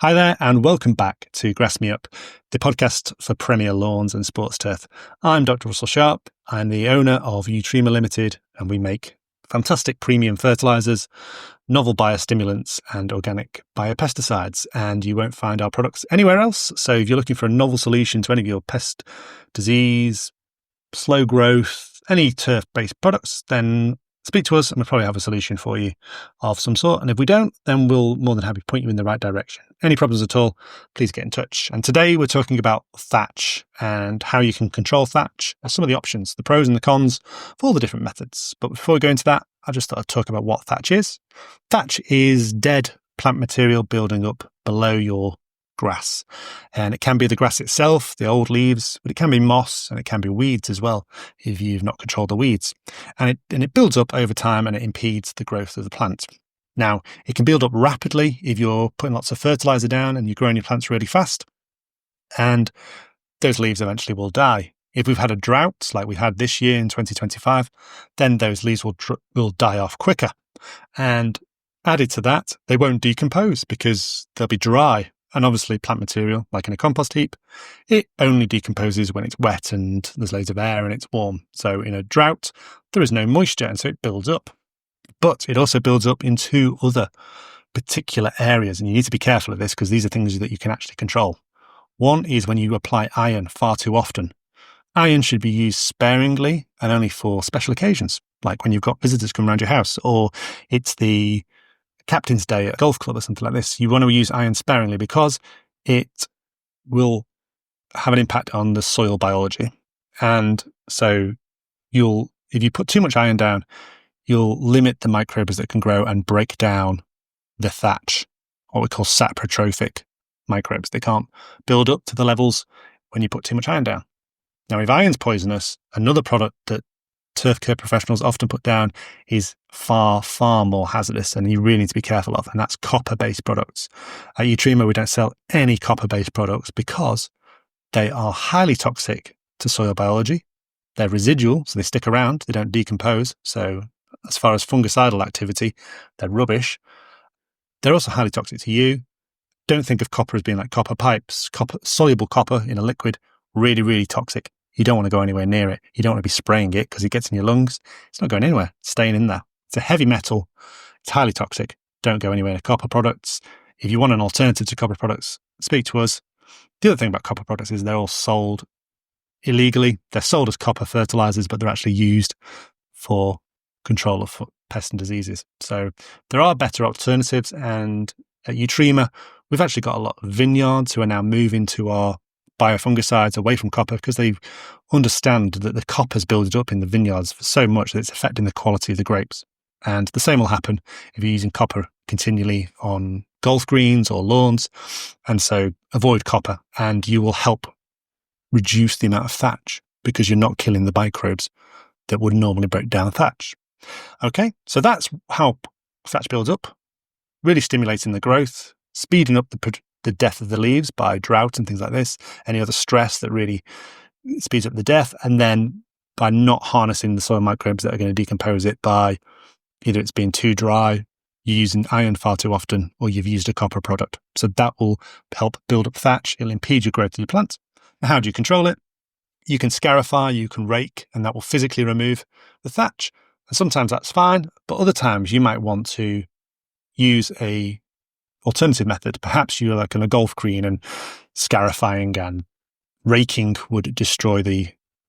Hi there, and welcome back to Grass Me Up, the podcast for Premier Lawns and Sports Turf. I'm Dr. Russell Sharp. I'm the owner of Eutrema Limited, and we make fantastic premium fertilizers, novel biostimulants, and organic biopesticides. And you won't find our products anywhere else. So if you're looking for a novel solution to any of your pest, disease, slow growth, any turf-based products, then speak to us and we'll probably have a solution for you of some sort. And if we don't, then we'll more than happy to point you in the right direction. Any problems at all, please get in touch. And today we're talking about thatch and how you can control thatch, and some of the options, the pros and the cons of all the different methods. But before we go into that, I just thought I'd talk about what thatch is. Thatch is dead plant material building up below your grass. And it can be the grass itself, the old leaves, but it can be moss and it can be weeds as well if you've not controlled the weeds. And it builds up over time and it impedes the growth of the plant. Now, it can build up rapidly if you're putting lots of fertilizer down and you're growing your plants really fast. And those leaves eventually will die. If we've had a drought like we had this year in 2025, then those leaves will die off quicker. And added to that, they won't decompose because they'll be dry. And obviously plant material, like in a compost heap, it only decomposes when it's wet and there's loads of air and it's warm. So in a drought, there is no moisture and so it builds up. But it also builds up in two other particular areas. And you need to be careful of this because these are things that you can actually control. One is when you apply iron far too often. Iron should be used sparingly and only for special occasions, like when you've got visitors come around your house or it's the Captain's Day at a golf club or something like this. You want to use iron sparingly because it will have an impact on the soil biology. And so if you put too much iron down, you'll limit the microbes that can grow and break down the thatch, what we call saprotrophic microbes. They can't build up to the levels when you put too much iron down. Now, if iron's poisonous, another product that turf care professionals often put down is far, far more hazardous and you really need to be careful of, and that's copper-based products. At Eutrema, we don't sell any copper-based products because they are highly toxic to soil biology. They're residual, so they stick around, they don't decompose. So as far as fungicidal activity, they're rubbish. They're also highly toxic to you. Don't think of copper as being like copper pipes. Soluble copper in a liquid, really, really toxic. You don't want to go anywhere near it. You don't want to be spraying it because it gets in your lungs. It's not going anywhere. It's staying in there. It's a heavy metal. It's highly toxic. Don't go anywhere near copper products. If you want an alternative to copper products, speak to us. The other thing about copper products is they're all sold illegally. They're sold as copper fertilizers, but they're actually used for control of pests and diseases. So there are better alternatives. And at Eutrema, we've actually got a lot of vineyards who are now moving to our biofungicides away from copper because they understand that the copper's built up in the vineyards for so much that it's affecting the quality of the grapes. And the same will happen if you're using copper continually on golf greens or lawns. And so avoid copper and you will help reduce the amount of thatch because you're not killing the microbes that would normally break down the thatch. Okay, so that's how thatch builds up, really stimulating the growth, speeding up the death of the leaves by drought and things like this, any other stress that really speeds up the death, and then by not harnessing the soil microbes that are going to decompose it by either it's being too dry, you're using iron far too often, or you've used a copper product. So that will help build up thatch. It'll impede your growth of your plant. Now, how do you control it? You can scarify, you can rake, and that will physically remove the thatch. And sometimes that's fine, but other times you might want to use a alternative method. Perhaps you're like on a golf green and scarifying and raking would destroy the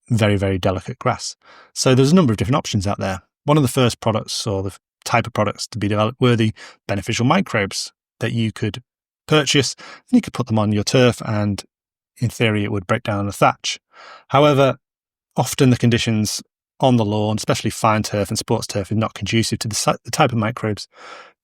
very, very delicate grass. So there's a number of different options out there. One of the first products or the type of products to be developed were the beneficial microbes that you could purchase and you could put them on your turf and in theory it would break down the thatch. However, often the conditions on the lawn, especially fine turf and sports turf, is not conducive to the type of microbes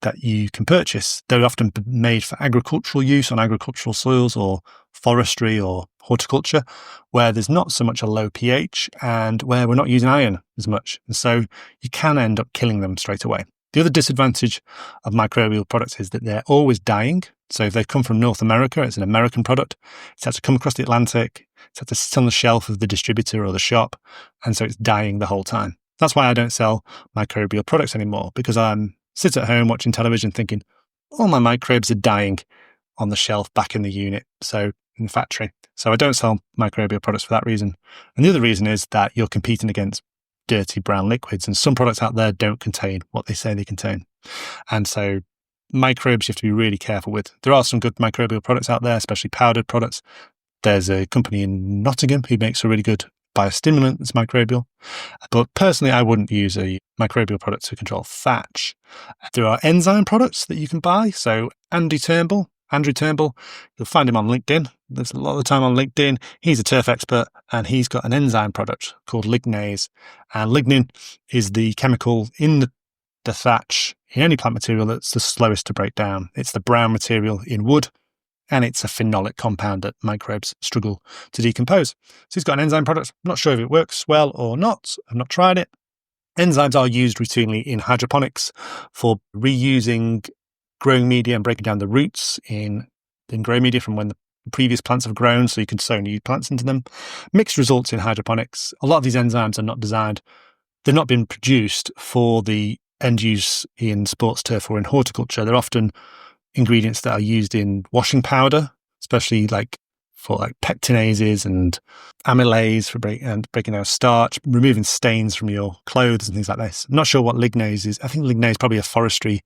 that you can purchase. They're often made for agricultural use on agricultural soils or forestry or horticulture, where there's not so much a low pH and where we're not using iron as much. And so you can end up killing them straight away. The other disadvantage of microbial products is that they're always dying. So if they come from North America, it's an American product. It's had to come across the Atlantic. It's had to sit on the shelf of the distributor or the shop. And so it's dying the whole time. That's why I don't sell microbial products anymore, because I'm sit at home watching television thinking, all my microbes are dying. on the shelf back in the unit, so in the factory. So I don't sell microbial products for that reason. And the other reason is that you're competing against dirty brown liquids, and some products out there don't contain what they say they contain. And so microbes you have to be really careful with. There are some good microbial products out there, especially powdered products. There's a company in Nottingham who makes a really good biostimulant that's microbial. But personally, I wouldn't use a microbial product to control Thatch. There are enzyme products that you can buy. So Andrew Turnbull, you'll find him on LinkedIn. There's a lot of the time on LinkedIn. He's a turf expert, and he's got an enzyme product called lignase. And lignin is the chemical in the thatch, in any plant material, that's the slowest to break down. It's the brown material in wood, and it's a phenolic compound that microbes struggle to decompose. So he's got an enzyme product. I'm not sure if it works well or not. I've not tried it. Enzymes are used routinely in hydroponics for reusing growing media and breaking down the roots in growing media from when the previous plants have grown, so you can sow new plants into them. Mixed results in hydroponics. A lot of these enzymes are not designed, they've not been produced for the end use in sports turf or in horticulture. They're often ingredients that are used in washing powder, especially for pectinases and amylase for breaking down starch, removing stains from your clothes and things like this. I'm not sure what lignase is. I think lignase is probably a forestry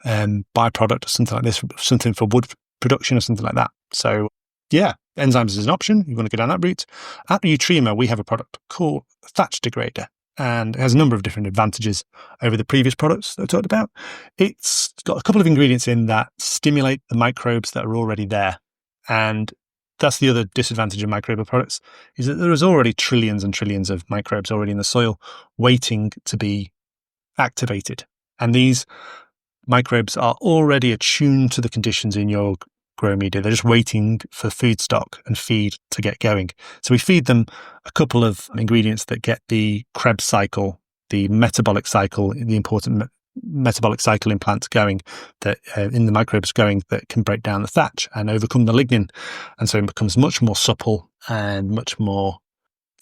byproduct or something like this, something for wood production or something like that. So yeah, enzymes is an option. You want to go down that route. At Eutrema, we have a product called Thatch Degrader, and it has a number of different advantages over the previous products that I talked about. It's got a couple of ingredients in that stimulate the microbes that are already there. And that's the other disadvantage of microbial products, is that there is already trillions and trillions of microbes already in the soil waiting to be activated. And these microbes are already attuned to the conditions in your grow media. They're just waiting for food stock and feed to get going. So we feed them a couple of ingredients that get the Krebs cycle, the metabolic cycle, the important metabolic cycle in plants going, that in the microbes going, that can break down the thatch and overcome the lignin. And so it becomes much more supple and much more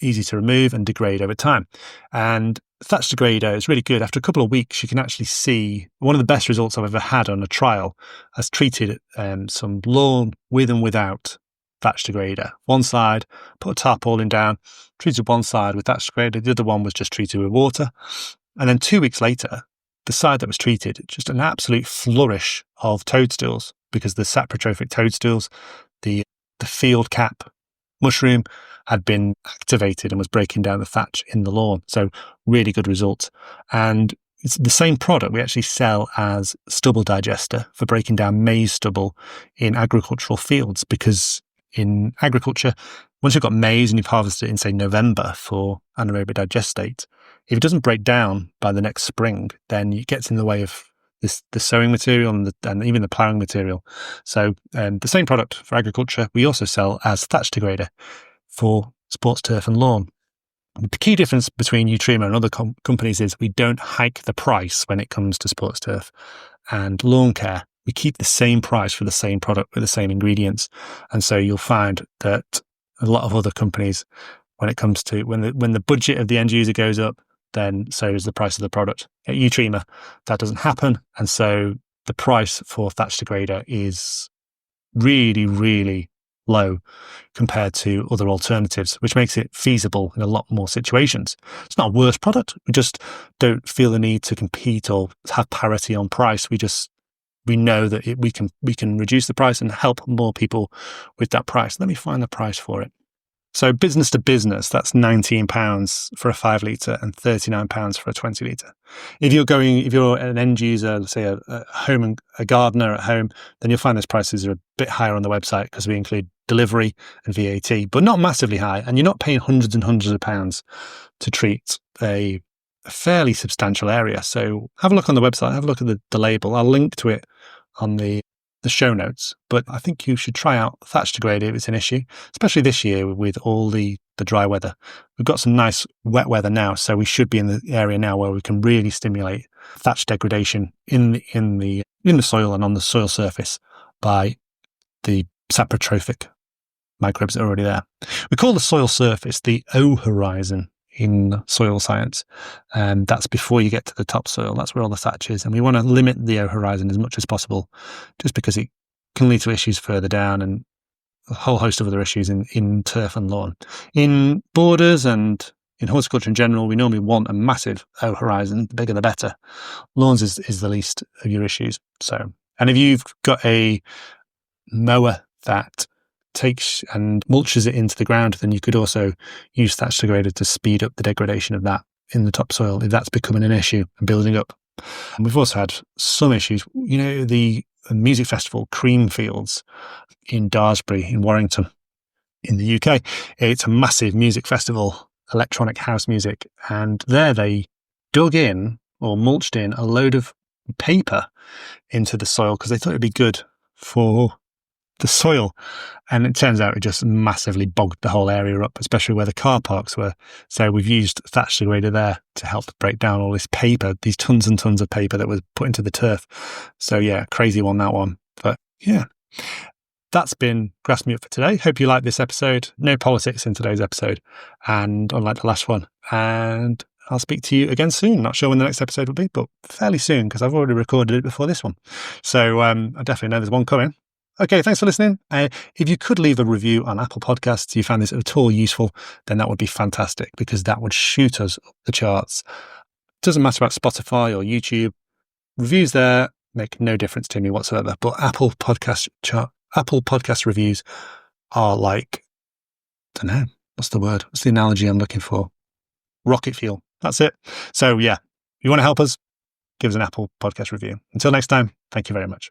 easy to remove and degrade over time. And Thatch Degrader is really good. After a couple of weeks, you can actually see one of the best results I've ever had on a trial. Has treated some lawn with and without Thatch Degrader. One side, put a tarpaulin down, treated one side with Thatch Degrader. The other one was just treated with water. And then 2 weeks later, the side that was treated, just an absolute flourish of toadstools, because the saprotrophic toadstools, the field cap mushroom had been activated and was breaking down the thatch in the lawn. So really good results. And it's the same product we actually sell as stubble digester for breaking down maize stubble in agricultural fields, because in agriculture, once you've got maize and you've harvested it in, say, November for anaerobic digestate, if it doesn't break down by the next spring, then it gets in the way of the sowing material and even the ploughing material. So the same product for agriculture, we also sell as Thatch Degrader for sports turf and lawn. The key difference between Eutrema and other companies is we don't hike the price when it comes to sports turf and lawn care. We keep the same price for the same product with the same ingredients. And so you'll find that a lot of other companies, when it comes to when the budget of the end user goes up, then so does the price of the product. At Eutrema, that doesn't happen. And so the price for Thatch Degrader is really, really low compared to other alternatives, which makes it feasible in a lot more situations. It's not a worse product. We just don't feel the need to compete or have parity on price. We know that we can reduce the price and help more people with that price. Let me find the price for it. So business to business, that's £19 for a 5 litre and £39 for a 20 litre. If you're an end user, let's say a gardener at home, then you'll find those prices are a bit higher on the website, because we include delivery and VAT, but not massively high. And you're not paying hundreds and hundreds of pounds to treat a fairly substantial area. So have a look on the website, have a look at the label. I'll link to it on the show notes, but I think you should try out Thatch Degrader if it's an issue, especially this year with all the dry weather. We've got some nice wet weather now, so we should be in the area now where we can really stimulate thatch degradation in the soil and on the soil surface by the saprotrophic microbes that are already there. We call the soil surface the O horizon in soil science, and that's before you get to the topsoil. That's where all the thatch is, and we want to limit the O horizon as much as possible, just because it can lead to issues further down and a whole host of other issues in turf and lawn. In borders and in horticulture in general, we normally want a massive O horizon. The bigger the better. Lawns is the least of your issues. So, and if you've got a mower that takes and mulches it into the ground, then you could also use Thatch Degrader to speed up the degradation of that in the topsoil if that's becoming an issue and building up. And we've also had some issues. The music festival Creamfields in Daresbury in Warrington in the UK. It's a massive music festival, electronic house music, and there they dug in or mulched in a load of paper into the soil because they thought it'd be good for the soil, and it turns out it just massively bogged the whole area up, especially where the car parks were. So we've used Thatch Degrader there to help break down all this paper, these tons and tons of paper that was put into the turf. So yeah, crazy one, that one. But yeah, that's been Grass Me Up for today. Hope you liked this episode. No politics in today's episode, and unlike the last one. And I'll speak to you again soon. Not sure when the next episode will be, but fairly soon because I've already recorded it before this one. So I definitely know there's one coming. Okay, thanks for listening. If you could leave a review on Apple Podcasts, if you found this at all useful, then that would be fantastic because that would shoot us up the charts. Doesn't matter about Spotify or YouTube. Reviews there make no difference to me whatsoever. But Apple Podcast reviews are like, I don't know, what's the word? What's the analogy I'm looking for? Rocket fuel. That's it. So yeah, if you want to help us, give us an Apple Podcast review. Until next time, thank you very much.